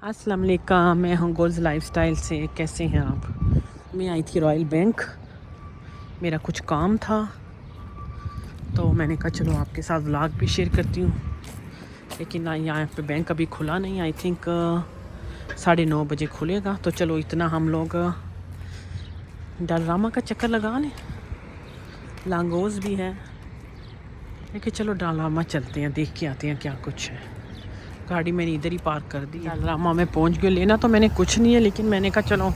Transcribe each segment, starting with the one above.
अस्सलाम वालेकुम, मैं हूँ गोल्स लाइफ स्टाइल से। कैसे हैं आप? मैं आई थी रॉयल बैंक, मेरा कुछ काम था तो मैंने कहा चलो आपके साथ व्लॉग भी शेयर करती हूँ। लेकिन ना यहाँ पे बैंक अभी खुला नहीं, आई थिंक 9:30 बजे खुलेगा। तो चलो इतना हम लोग डालरामा का चक्कर लगा लें, लांगोज भी है, लेकिन चलो डालरामा चलते हैं, देख के आते हैं क्या कुछ है। गाड़ी मैंने इधर ही पार्क कर दी। डालरामा में पहुंच गई। लेना तो मैंने कुछ नहीं है, लेकिन मैंने कहा चलो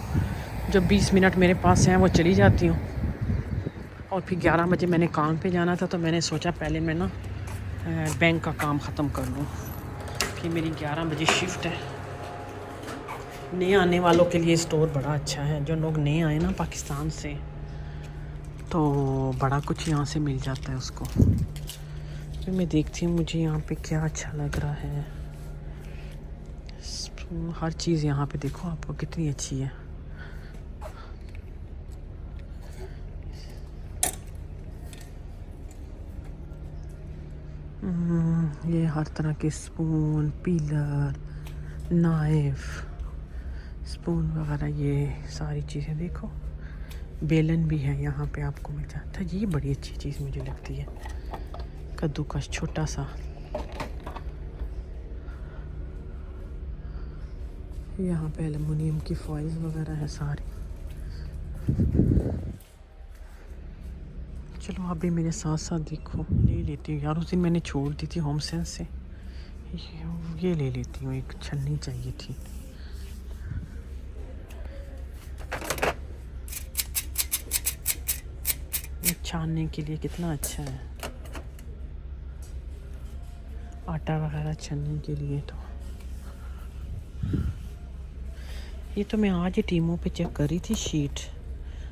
जब 20 मिनट मेरे पास हैं वो चली जाती हूँ। और फिर 11 बजे मैंने काम पे जाना था, तो मैंने सोचा पहले मैं ना बैंक का काम ख़त्म कर लूँ। फिर मेरी 11 बजे शिफ्ट है। नए आने वालों के लिए स्टोर बड़ा अच्छा है। जो लोग नए आए ना पाकिस्तान से, तो बड़ा कुछ यहाँ से मिल जाता है उसको। फिर मैं देखती हूँ मुझे यहाँ पे क्या अच्छा लग रहा है। हर चीज़ यहाँ पे देखो आपको कितनी अच्छी है। ये हर तरह के स्पून, पीलर, नाइफ, स्पून वगैरह, ये सारी चीज़ें देखो। बेलन भी है यहाँ पे आपको मिल जाता है। ये बड़ी अच्छी चीज़ मुझे लगती है। कद्दूकस छोटा सा। यहाँ पे एलुमिनियम की फॉइल्स वगैरह है सारी। चलो आप भी मेरे साथ साथ देखो। ले लेती हूँ यार, उस दिन मैंने छोड़ दी थी होम सेंस से। ये ले लेती हूँ, एक छन्नी चाहिए थी। ये छानने के लिए कितना अच्छा है, आटा वगैरह छानने के लिए। तो ये तो मैं आज ही टीमों पे चेक कर रही थी शीट।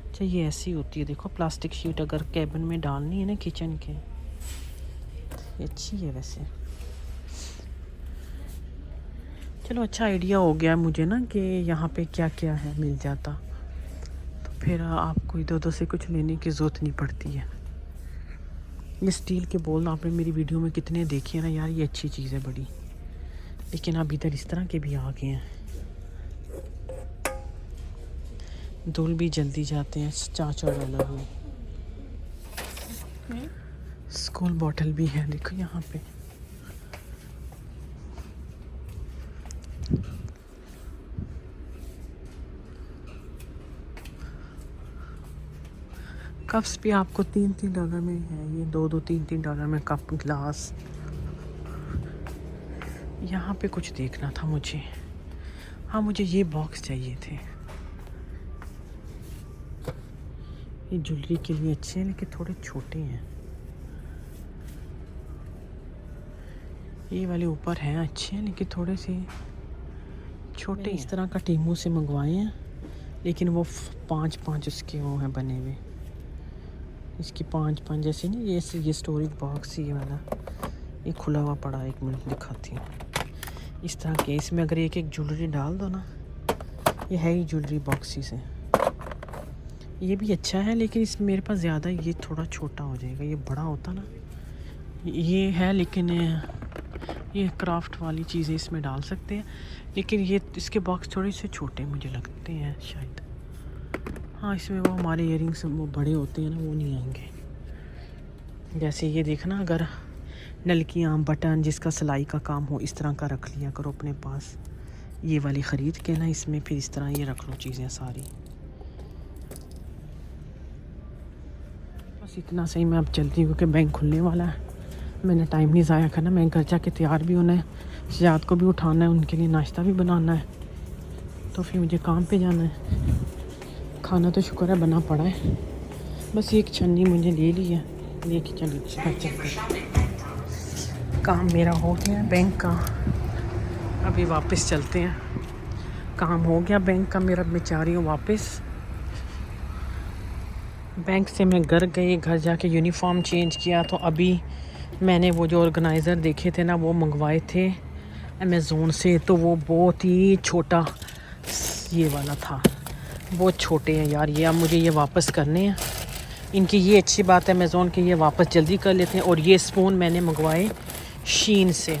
अच्छा ये ऐसी होती है, देखो प्लास्टिक शीट अगर कैबिन में डालनी है ना किचन के। ये अच्छी है वैसे। चलो अच्छा आइडिया हो गया मुझे ना कि यहाँ पे क्या क्या है मिल जाता, तो फिर आपको इधर उधर से कुछ लेने की ज़रूरत नहीं पड़ती है। ये स्टील के बोल आपने मेरी वीडियो में कितने देखे हैं ना यार, ये अच्छी चीज़ है बड़ी। लेकिन अब इधर इस तरह के भी आ गए हैं। धुल भी जल्दी जाते हैं, चाचा वाला हो। स्कूल बॉटल भी है देखो यहाँ पे। कप्स भी आपको $3 में है। ये $2 $3 में कप ग्लास। यहाँ पे कुछ देखना था मुझे। हाँ मुझे ये बॉक्स चाहिए थे। ये ज्वेलरी के लिए अच्छे हैं, लेकिन थोड़े छोटे हैं। ये वाले ऊपर हैं अच्छे हैं, लेकिन थोड़े से छोटे। इस तरह का टीमों से मंगवाए हैं, लेकिन वो 5-5 उसके वो हैं बने हुए। इसकी 5-5 जैसे नहीं, ये स्टोरेज बॉक्स ये वाला, ये खुला हुआ पड़ा है। 1 मिनट दिखाती हूँ। इस तरह के इसमें अगर एक एक ज्वेलरी डाल दो ना, ये है ही ज्वेलरी बॉक्सेस है। ये भी अच्छा है, लेकिन इसमें मेरे पास ज़्यादा, ये थोड़ा छोटा हो जाएगा। ये बड़ा होता ना, ये है, लेकिन ये क्राफ्ट वाली चीज़ें इसमें डाल सकते हैं। लेकिन ये इसके बॉक्स थोड़े से छोटे मुझे लगते हैं शायद। हाँ इसमें वो हमारे इयरिंग्स वो बड़े होते हैं ना, वो नहीं आएंगे। जैसे ये देखना, अगर नलकियाँ, बटन, जिसका सिलाई का काम हो, इस तरह का रख लिया करो अपने पास। ये वाली ख़रीद के ना इसमें फिर इस तरह ये रख लो चीज़ें सारी। बस इतना सही। मैं अब चलती हूँ क्योंकि बैंक खुलने वाला है। मैंने टाइम नहीं ज़ाया करना। मैं घर जाके तैयार भी होना है, शजात को भी उठाना है, उनके लिए नाश्ता भी बनाना है, तो फिर मुझे काम पे जाना है। खाना तो शुक्र है बना पड़ा है। बस एक छन्नी मुझे ले ली है, लेके चली चलते। काम मेरा हो गया बैंक का, अभी वापस चलते हैं। काम हो गया बैंक का मेरा, मैं जा रही हूँ वापस। बैंक से मैं घर गई, घर जाके यूनिफॉर्म चेंज किया। तो अभी मैंने वो जो ऑर्गेनाइज़र देखे थे ना, वो मंगवाए थे अमेज़ोन से। तो वो बहुत ही छोटा ये वाला था, बहुत छोटे हैं यार ये। अब मुझे ये वापस करने हैं। इनकी ये अच्छी बात है अमेज़ोन की, ये वापस जल्दी कर लेते हैं। और ये स्पून मैंने मंगवाए शीन से,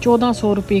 $1400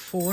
4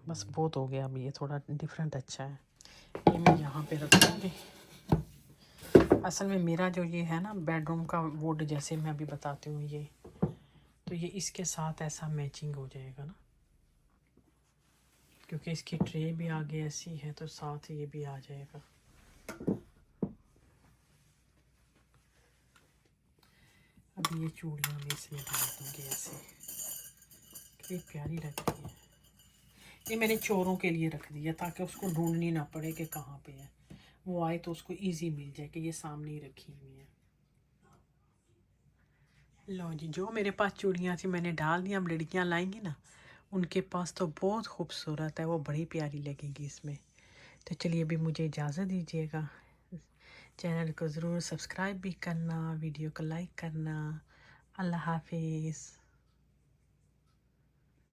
बस बहुत हो गया, अब ये थोड़ा डिफरेंट अच्छा है। ये मैं यहाँ पे रखूँगी। असल में मेरा जो ये है ना बेडरूम का वुड, जैसे मैं अभी बताती हूँ ये, तो ये इसके साथ ऐसा मैचिंग हो जाएगा ना, क्योंकि इसकी ट्रे भी आगे ऐसी है तो साथ ये भी आ जाएगा। अब ये चूड़ियाँ मैं इसमें डाल दूँगी ऐसे, कितनी प्यारी लग रही है। ये मैंने चोरों के लिए रख दिया ताकि उसको ढूंढनी ना पड़े कि कहाँ पे है, वो आए तो उसको इजी मिल जाए कि ये सामने ही रखी हुई है। लो जी, जो मेरे पास चूड़ियाँ थी मैंने डाल दी। अब लड़कियाँ लाएंगी ना, उनके पास तो बहुत खूबसूरत है, वो बड़ी प्यारी लगेगी इसमें। तो चलिए अभी मुझे इजाज़त दीजिएगा। चैनल को ज़रूर सब्सक्राइब भी करना, वीडियो को लाइक करना। अल्लाह हाफिज़।